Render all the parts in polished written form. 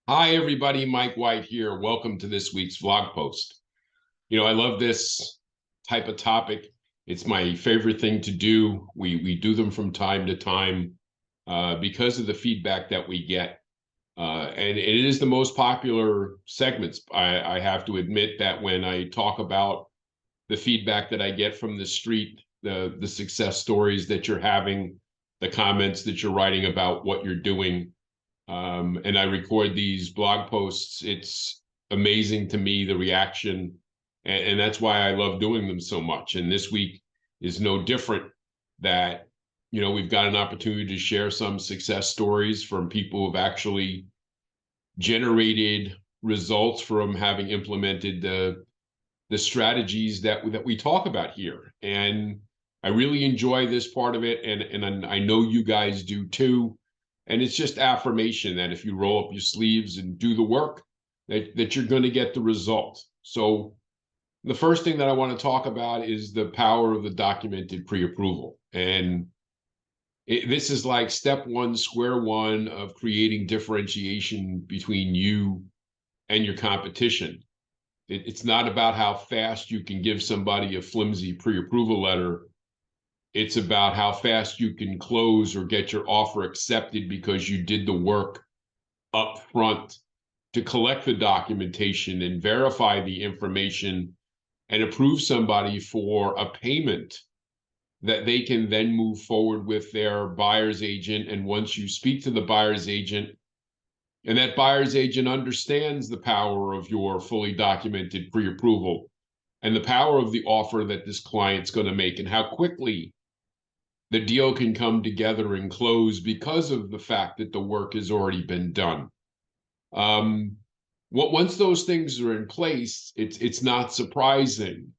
Hi, everybody. Mike White here. Welcome to this week's vlog post. I love this type of topic. It's my favorite thing to do. We do them from time to time because of the feedback that we get. And it is the most popular segments. I have to admit that when I talk about the feedback that I get from the street, the success stories that you're having, the comments that you're writing about what you're doing, and I record these blog posts. It's amazing to me, the reaction, and that's why I love doing them so much. And this week is no different. That we've got an opportunity to share some success stories from people who've actually generated results from having implemented the strategies that we talk about here. And I really enjoy this part of it, and I know you guys do too. And it's just affirmation that if you roll up your sleeves and do the work, that you're going to get the result. So the first thing that I want to talk about is the power of the documented pre-approval. And this is like step one, square one of creating differentiation between you and your competition. It's not about how fast you can give somebody a flimsy pre-approval letter. It's about how fast you can close or get your offer accepted because you did the work up front to collect the documentation and verify the information and approve somebody for a payment that they can then move forward with their buyer's agent. And once you speak to the buyer's agent, and that buyer's agent understands the power of your fully documented pre-approval and the power of the offer that this client's going to make and how quickly the deal can come together and close because of the fact that the work has already been done. Once those things are in place, it's not surprising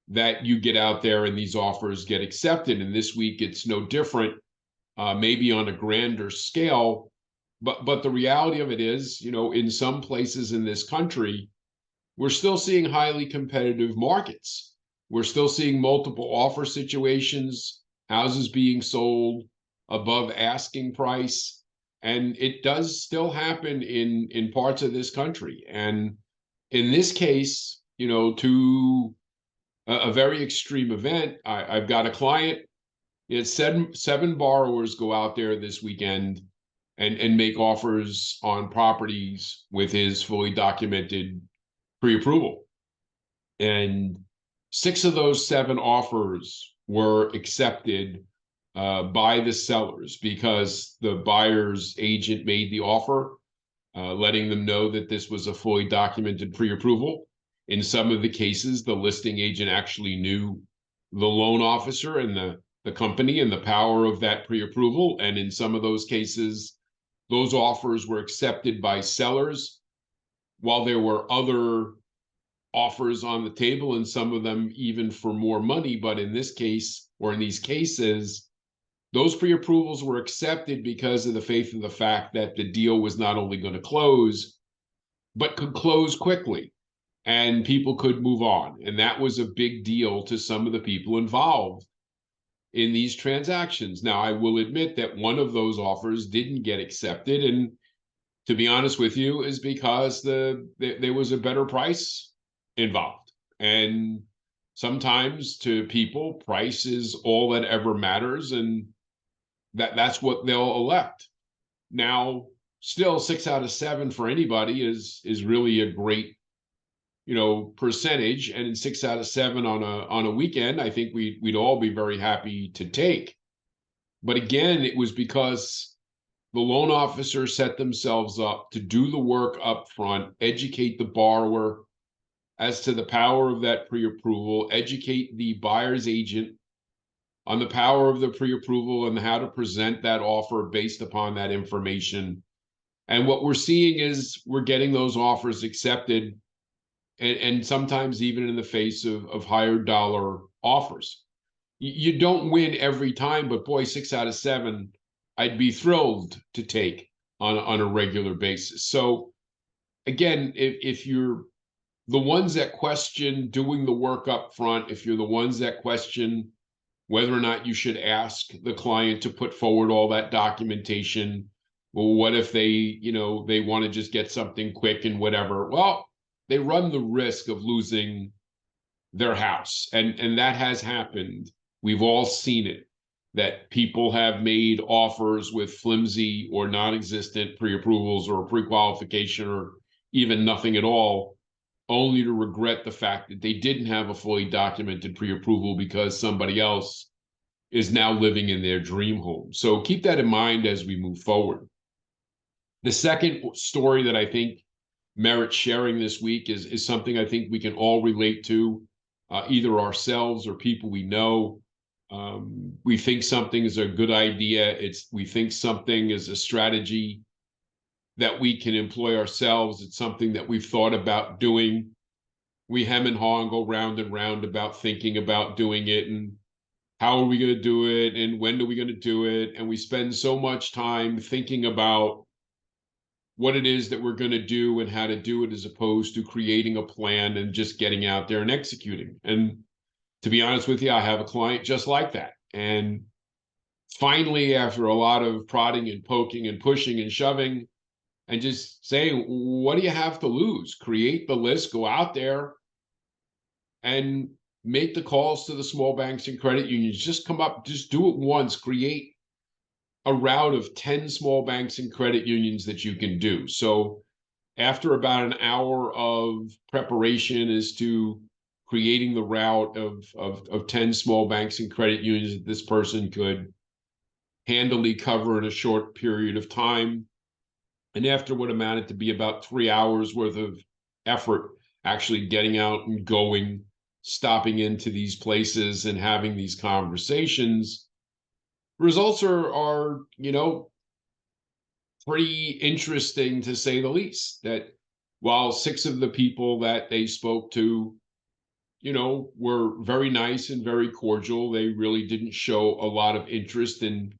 that you get out there and these offers get accepted. And this week, it's no different, maybe on a grander scale. But the reality of it is, in some places in this country, we're still seeing highly competitive markets. We're still seeing multiple offer situations, houses being sold above asking price. And it does still happen in parts of this country. And in this case, to a very extreme event, I've got a client. It's seven borrowers go out there this weekend and make offers on properties with his fully documented pre-approval. And six of those seven offers were accepted by the sellers because the buyer's agent made the offer, letting them know that this was a fully documented pre-approval. In some of the cases, the listing agent actually knew the loan officer and the company and the power of that pre-approval. And in some of those cases, those offers were accepted by sellers while there were other offers on the table, and some of them even for more money. But in this case, or in these cases, those pre-approvals were accepted because of the faith of the fact that the deal was not only going to close, but could close quickly and people could move on. And that was a big deal to some of the people involved in these transactions. Now, I will admit that one of those offers didn't get accepted. And to be honest with you, is because there was a better price involved. And sometimes to people, price is all that ever matters. And that's what they'll elect. Now, still 6 out of 7 for anybody is really a great percentage. And in 6 out of 7 on a weekend, I think we'd all be very happy to take. But again, it was because the loan officer set themselves up to do the work up front, educate the borrower as to the power of that pre-approval, educate the buyer's agent on the power of the pre-approval and how to present that offer based upon that information. And what we're seeing is we're getting those offers accepted, and sometimes even in the face of higher dollar offers. You don't win every time, but boy, 6 out of 7, I'd be thrilled to take on a regular basis. So again, if you're the ones that question doing the work up front, if you're the ones that question whether or not you should ask the client to put forward all that documentation, Well, what if they want to just get something quick and whatever? Well, they run the risk of losing their house. And that has happened. We've all seen it, that people have made offers with flimsy or non-existent pre-approvals or pre-qualification or even nothing at all, only to regret the fact that they didn't have a fully documented pre-approval because somebody else is now living in their dream home. So keep that in mind as we move forward. The second story that I think merits sharing this week is something I think we can all relate to, either ourselves or people we know. We think something is a good idea. We think something is a strategy that we can employ ourselves. It's something that we've thought about doing. We hem and haw and go round and round about thinking about doing it and how are we going to do it and when are we going to do it? And we spend so much time thinking about what it is that we're going to do and how to do it, as opposed to creating a plan and just getting out there and executing. And to be honest with you, I have a client just like that. And finally, after a lot of prodding and poking and pushing and shoving and just saying, what do you have to lose? Create the list, go out there and make the calls to the small banks and credit unions. Just come up, just do it once, create a route of 10 small banks and credit unions that you can do. So after about an hour of preparation as to creating the route of 10 small banks and credit unions that this person could handily cover in a short period of time, and after what amounted to be about 3 hours worth of effort, actually getting out and going, stopping into these places and having these conversations, results are pretty interesting, to say the least. That while 6 of the people that they spoke to, were very nice and very cordial, they really didn't show a lot of interest and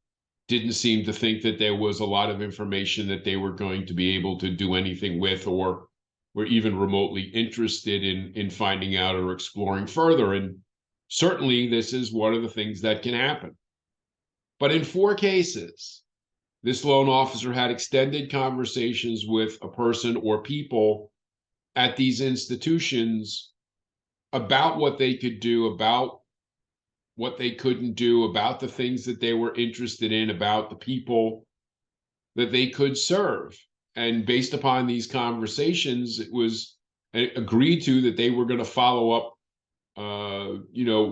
didn't seem to think that there was a lot of information that they were going to be able to do anything with, or were even remotely interested in finding out or exploring further. And certainly this is one of the things that can happen. But in 4 cases, this loan officer had extended conversations with a person or people at these institutions about what they could do, about what they couldn't do, about the things that they were interested in, about the people that they could serve. And based upon these conversations, it was agreed to that they were going to follow up,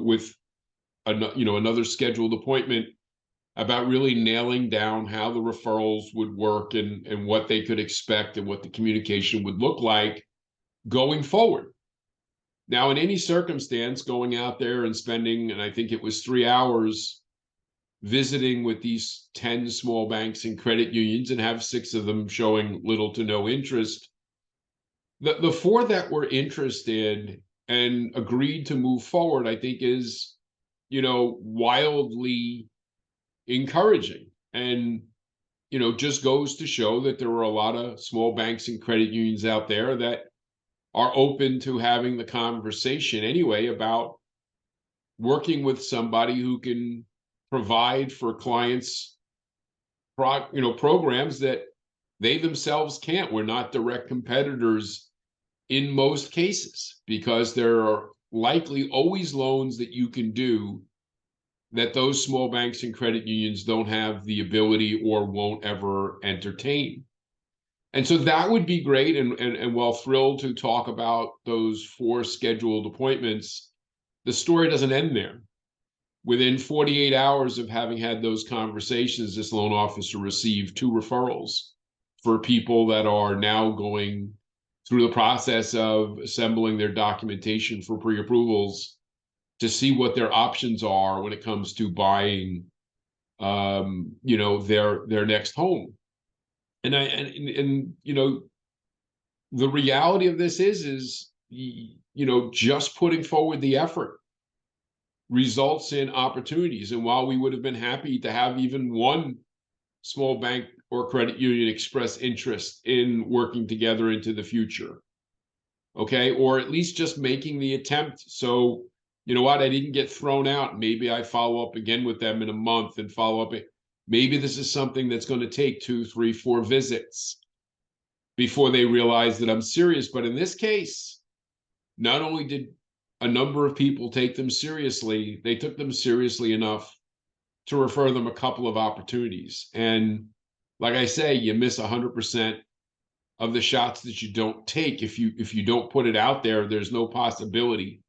with another scheduled appointment about really nailing down how the referrals would work and what they could expect and what the communication would look like going forward. Now, in any circumstance, going out there and spending, and I think it was 3 hours, visiting with these 10 small banks and credit unions and have 6 of them showing little to no interest, the 4 that were interested and agreed to move forward, I think is, wildly encouraging. And, just goes to show that there are a lot of small banks and credit unions out there that are open to having the conversation anyway about working with somebody who can provide for clients, programs that they themselves can't. We're not direct competitors in most cases, because there are likely always loans that you can do that those small banks and credit unions don't have the ability or won't ever entertain. And so that would be great. And while thrilled to talk about those 4 scheduled appointments, the story doesn't end there. Within 48 hours of having had those conversations, this loan officer received 2 referrals for people that are now going through the process of assembling their documentation for pre-approvals to see what their options are when it comes to buying, their next home. And the reality of this is just putting forward the effort results in opportunities. And while we would have been happy to have even one small bank or credit union express interest in working together into the future, okay, or at least just making the attempt, so you know what, I didn't get thrown out, maybe I follow up again with them in a month and follow up. Maybe this is something that's going to take 2, 3, 4 visits before they realize that I'm serious. But in this case, not only did a number of people take them seriously, they took them seriously enough to refer them a couple of opportunities. And like I say, you miss 100% of the shots that you don't take. If you don't put it out there, there's no possibility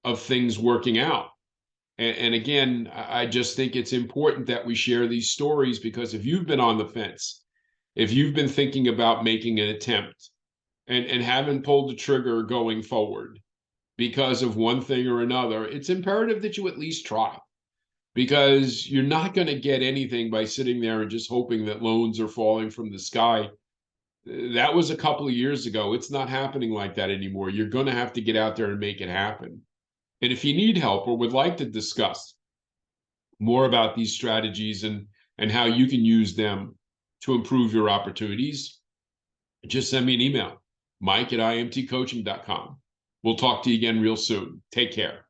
of things working out. And again, I just think it's important that we share these stories, because if you've been on the fence, if you've been thinking about making an attempt and haven't pulled the trigger going forward because of one thing or another, it's imperative that you at least try, because you're not going to get anything by sitting there and just hoping that loans are falling from the sky. That was a couple of years ago. It's not happening like that anymore. You're going to have to get out there and make it happen. And if you need help or would like to discuss more about these strategies and how you can use them to improve your opportunities, just send me an email, mike@imtcoaching.com. We'll talk to you again real soon. Take care.